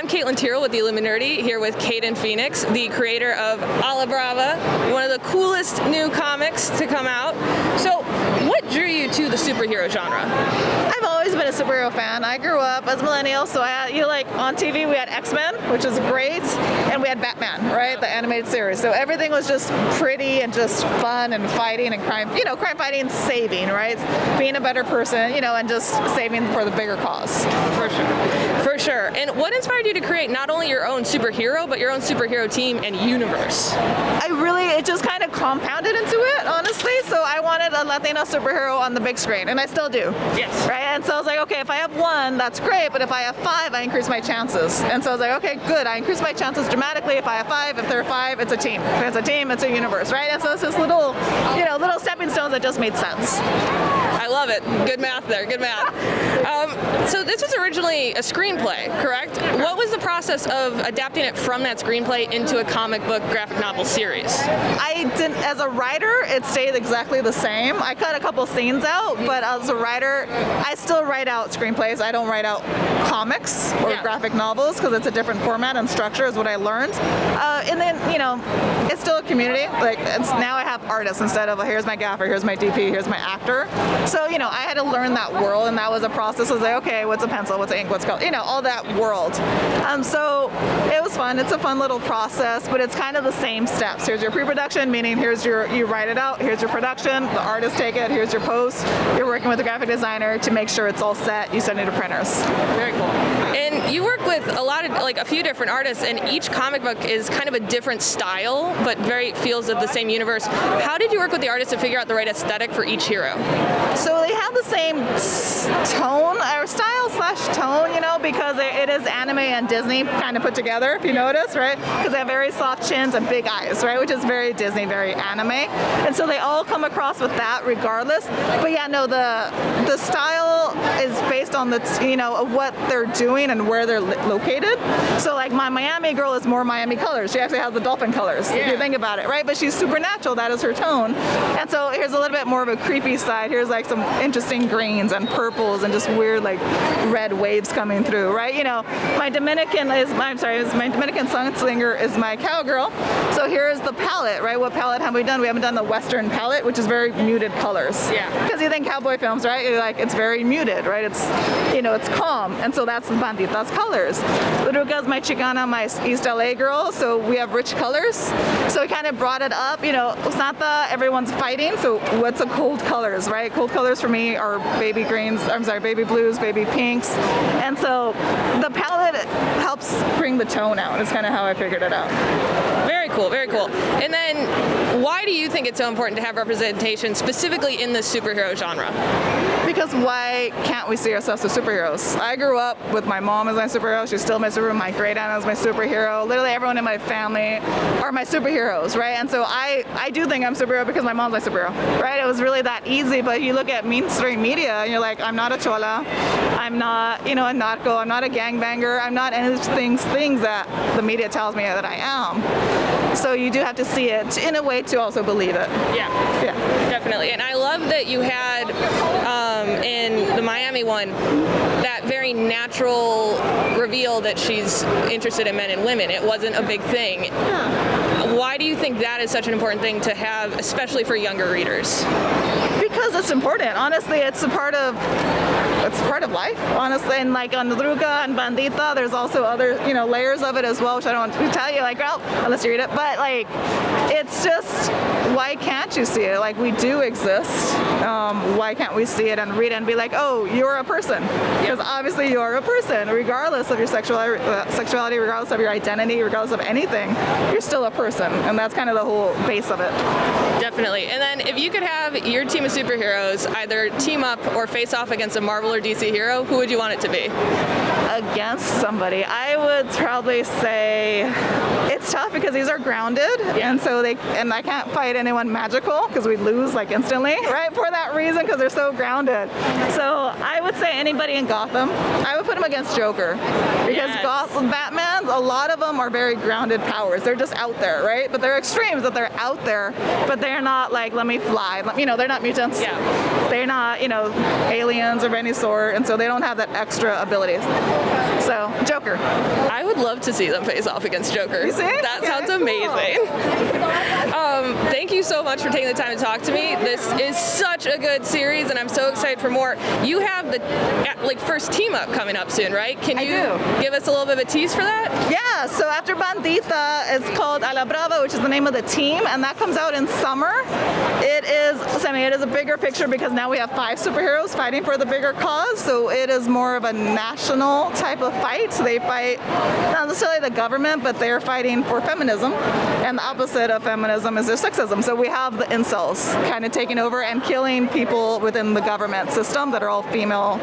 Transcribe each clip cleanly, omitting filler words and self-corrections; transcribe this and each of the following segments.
I'm Caitlin Tyrrell with the Illuminerdi, here with Kayden Phoenix, the creator of Brava, one of the coolest new comics to come out. So, what drew you to the superhero genre? I've always been a superhero fan. I grew up as a millennial, so on TV we had X-Men, which is great, and we had Batman, right, the animated series. So everything was just pretty and just fun and fighting and crime fighting, saving, right, being a better person, and just saving for the bigger cause. For sure. And what inspired you to create not only your own superhero, but your own superhero team and universe? It just kind of compounded into it, honestly. So I wanted a Latina superhero on the big screen, and I still do. Yes. Right? And so I was like, okay, if I have one, that's great, but if I have 5, I increase my chances. And so I was like, okay, good, I increase my chances dramatically. If I have 5, if there are 5, it's a team. If it's a team, it's a universe, right? And so it's just little stepping stones that just made sense. I love it. Good math there. Good math. So this was originally a screenplay, correct? What was the process of adapting it from that screenplay into a comic book graphic novel series? I didn't, as a writer, it stayed exactly the same. I cut a couple scenes out, but as a writer, I still write out screenplays. I don't write out comics or graphic novels because it's a different format and structure is what I learned. And then, it's still a community. Now I have artists instead of here's my gaffer, here's my DP, here's my actor. So, I had to learn that world, and that was a process. I was like, okay, what's a pencil, what's an ink, what's color, all that world. So it was fun. It's a fun little process, but it's kind of the same steps. Here's your pre-production, meaning you write it out, here's your production, the artists take it, here's your post, you're working with a graphic designer to make sure it's all set, you send it to printers. Very cool. And you work with a few different artists, and each comic book is kind of a different style, but very feels of the same universe. How did you work with the artists to figure out the right aesthetic for each hero? So they have the same tone, or style/tone, because it is anime and Disney kind of put together, if you notice, right? Because they have very soft chins and big eyes, right? Which is very Disney, very anime. And so they all come across with that regardless. But yeah, no, the style is based on of what they're doing and where they're located. So my Miami girl is more Miami colors. She actually has the dolphin colors, if you think about it, right? But she's supernatural, that is her tone. And so here's a little bit more of a creepy side. Here's some interesting greens and purples and just weird red waves coming through, right? My Dominican sunslinger is my cowgirl. So here's the palette, right? What palette have we done? We haven't done the Western palette, which is very muted colors. Yeah. Because you think cowboy films, right? It's very muted, right? It's it's calm, and so that's Bandita's colors. Luruca's my Chicana, my East LA girl, so we have rich colors. So we kind of brought it up. Usnata, everyone's fighting, so what's the cold colors, right? Cold colors for me are baby blues, baby pinks, and so the palette helps bring the tone out. It's kind of how I figured it out. Very cool, very cool. And then, why do you think it's so important to have representation specifically in the superhero genre? Because why can't we see ourselves as superheroes? I grew up with my mom as my superhero. She's still my superhero. My great aunt is my superhero. Literally everyone in my family are my superheroes, right? And so I do think I'm superhero because my mom's my superhero, right? It was really that easy. But you look at mainstream media and you're like, I'm not a chola. I'm not, a narco. I'm not a gangbanger. I'm not any of these things that the media tells me that I am. So you do have to see it in a way to also believe it. Yeah, definitely. And I love that you had in the Miami one that very natural reveal that she's interested in men and women. It wasn't a big thing. Yeah. Why do you think that is such an important thing to have, especially for younger readers? Because it's important. Honestly, it's part of life, honestly. And on Druga and Bandita, there's also other, layers of it as well, which I don't want to tell you, unless you read it. But it's just, why can't you see it? We do exist. Why can't we see it and read it and be like, oh, you're a person? Because obviously you are a person, regardless of your sexuality, regardless of your identity, regardless of anything. You're still a person, and that's kind of the whole base of it. Definitely. And then if you could have your team of superheroes either team up or face off against a Marvel or DC hero, who would you want it to be? Against somebody, I would probably say it's it's tough because these are grounded, and so and I can't fight anyone magical because we lose like instantly, right? For that reason, because they're so grounded. So I would say anybody in Gotham, I would put him against Joker, because Gotham Batman, a lot of them are very grounded powers. They're just out there, right? But they're extremes that they're out there, but they're not like, let me fly. You know, they're not mutants. Yeah. They're not, you know, aliens of any sort, and so they don't have that extra abilities. So Joker. I would love to see them face off against Joker. You see? That sounds amazing. Thank you so much for taking the time to talk to me. This is such a good series, and I'm so excited for more. You have the first team up coming up soon, right? Can you give us a little bit of a tease for that? Yeah, so after Bandita, it's called A la Brava, which is the name of the team, and that comes out in summer. It is a bigger picture because now we have 5 superheroes fighting for the bigger cause, so it is more of a national type of fight. They fight not necessarily the government, but they're fighting for feminism, and the opposite of feminism is their sexism. So we have the incels kind of taking over and killing people within the government system that are all female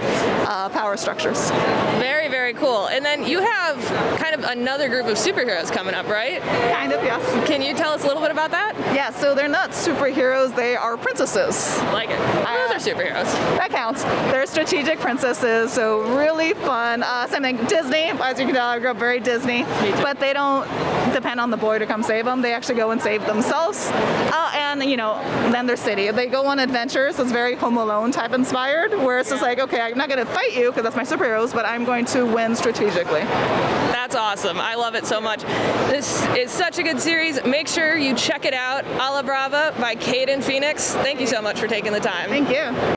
power structures. Very, very cool. And then you have kind of another group of superheroes coming up, right? Kind of, yes. Can you tell us a little bit about that? Yeah, so they're not superheroes, they are princesses. Like it. Those are superheroes. That counts. They're strategic princesses, so really fun. Same thing, Disney, as you can tell, I grew up very Disney, but they don't depend on the boy to come save them. They actually go and save themselves. And, you know, then their city. They go on adventures. It's very Home Alone type inspired, where it's just like, okay, I'm not going to fight you because that's my superheroes, but I'm going to win strategically. That's awesome. I love it so much. This is such a good series. Make sure you check it out. A la Brava by Kayden Phoenix. Thank you so much for taking the time. Thank you.